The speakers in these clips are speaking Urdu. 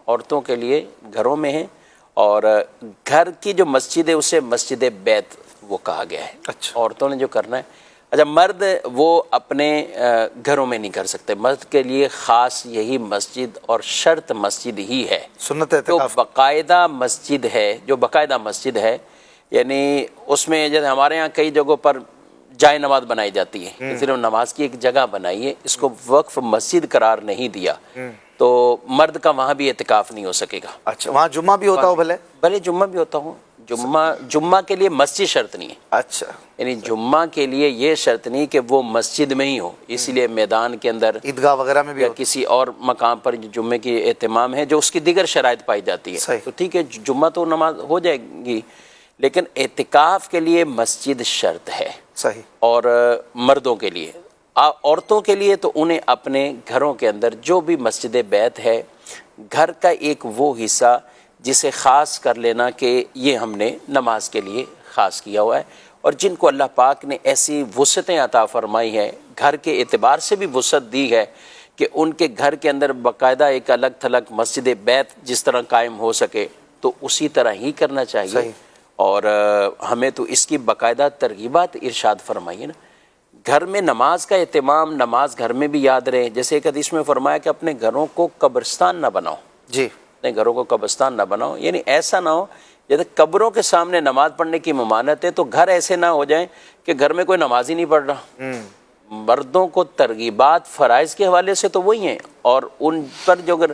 عورتوں کے لیے گھروں میں ہیں، اور گھر کی جو مسجد ہے اسے مسجد بیت وہ کہا گیا ہے۔ اچھا، عورتوں نے جو کرنا ہے، اچھا مرد وہ اپنے گھروں میں نہیں کر سکتے، مرد کے لیے خاص یہی مسجد اور شرط مسجد ہی ہے، سنت جو اعتکاف باقاعدہ مسجد ہے، جو باقاعدہ مسجد ہے، یعنی اس میں جیسے ہمارے یہاں کئی جگہوں پر جائے نماز بنائی جاتی ہے، صرف نماز کی ایک جگہ بنائی ہے، اس کو وقف مسجد قرار نہیں دیا، تو مرد کا وہاں بھی اعتکاف نہیں ہو سکے گا۔ اچھا، وہاں جمعہ بھی ہوتا ہو بھلے جمعہ بھی ہوتا ہوں، جمعہ کے لیے مسجد شرط نہیں ہے، اچھا، یعنی جمعہ کے لیے یہ شرط نہیں کہ وہ مسجد میں ہی ہو، اس لیے میدان کے اندر عیدگاہ وغیرہ میں بھی یا کسی اور مقام پر جو جمعے کی اہتمام ہے، جو اس کی دیگر شرائط پائی جاتی ہے، صحیح، تو ٹھیک ہے جمعہ تو نماز ہو جائے گی، لیکن اعتکاف کے لیے مسجد شرط ہے۔ صحیح، اور مردوں کے لیے، عورتوں کے لیے تو انہیں اپنے گھروں کے اندر جو بھی مسجد بیت ہے، گھر کا ایک وہ حصہ جسے خاص کر لینا کہ یہ ہم نے نماز کے لیے خاص کیا ہوا ہے، اور جن کو اللہ پاک نے ایسی وسعتیں عطا فرمائی ہے، گھر کے اعتبار سے بھی وسعت دی ہے کہ ان کے گھر کے اندر باقاعدہ ایک الگ تھلگ مسجد بیت جس طرح قائم ہو سکے تو اسی طرح ہی کرنا چاہیے۔ صحیح، اور ہمیں تو اس کی باقاعدہ ترغیبات ارشاد فرمائیے نا، گھر میں نماز کا اہتمام، نماز گھر میں بھی یاد رہے، جیسے ایک حدیث میں فرمایا کہ اپنے گھروں کو قبرستان نہ بناؤ، جی، اپنے گھروں کو قبرستان نہ بناؤ، یعنی ایسا نہ ہو جیسے قبروں کے سامنے نماز پڑھنے کی ممانعت ہے، تو گھر ایسے نہ ہو جائیں کہ گھر میں کوئی نماز ہی نہیں پڑھ رہا۔ مردوں کو ترغیبات فرائض کے حوالے سے تو وہی ہیں، اور ان پر جو اگر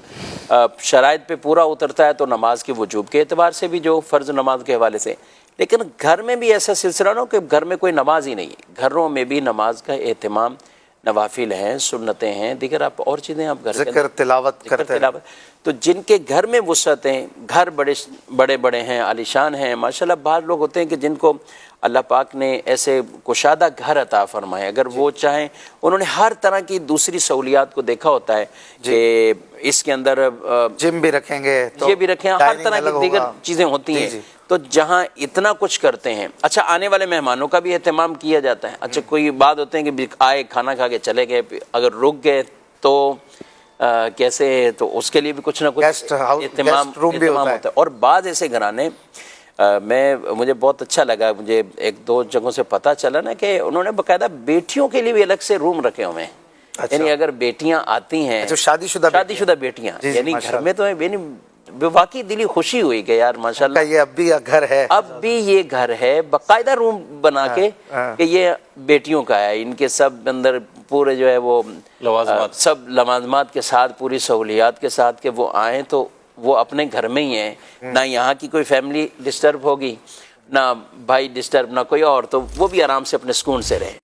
شرائط پہ پورا اترتا ہے تو نماز کے وجوب کے اعتبار سے بھی جو فرض نماز کے حوالے سے، لیکن گھر میں بھی ایسا سلسلہ نہ ہو کہ گھر میں کوئی نماز ہی نہیں ہے، گھروں میں بھی نماز کا اہتمام، نوافل ہیں، سنتیں ہیں، دیگر آپ اور چیزیں آپ گھر ذکر تلاوت کرتے ہیں۔ تو جن کے گھر میں وسعت ہیں، گھر بڑے بڑے ہیں، عالیشان ہیں، ماشاءاللہ بعض لوگ ہوتے ہیں کہ جن کو اللہ پاک نے ایسے کشادہ گھر عطا فرمائے، اگر وہ چاہیں انہوں نے ہر طرح کی دوسری سہولیات کو دیکھا ہوتا ہے کہ اس کے اندر جم بھی رکھیں گے، یہ بھی رکھیں، ہر طرح کی دیگر چیزیں ہوتی ہیں، تو جہاں اتنا کچھ کرتے ہیں، اچھا آنے والے مہمانوں کا بھی اہتمام کیا جاتا ہے، اچھا کوئی بات ہوتے ہیں کہ آئے کھانا کھا کے چلے گئے، اگر رک گئے تو کیسے، تو اس کے لیے بھی کچھ نہ کچھ اہتمام ہوتا ہے۔ اور بعض ایسے گھرانے مجھے بہت اچھا لگا، مجھے ایک دو جگہوں سے پتہ چلا نا کہ انہوں نے باقاعدہ بیٹیوں کے لیے بھی الگ سے روم رکھے ہوئے ہیں، یعنی اگر بیٹیاں آتی ہیں، شادی شدہ بیٹیاں، یعنی گھر میں تو واقعی دلی خوشی ہوئی کہ یار ماشاءاللہ یہ اب بھی گھر ہے، اب بھی یہ گھر ہے، باقاعدہ روم بنا کے کہ یہ بیٹیوں کا ہے، ان کے سب اندر پورے جو ہے وہ سب لوازمات کے ساتھ، پوری سہولیات کے ساتھ کہ وہ آئیں تو وہ اپنے گھر میں ہی ہیں، نہ یہاں کی کوئی فیملی ڈسٹرب ہوگی، نہ بھائی ڈسٹرب، نہ کوئی اور، تو وہ بھی آرام سے اپنے سکون سے رہیں۔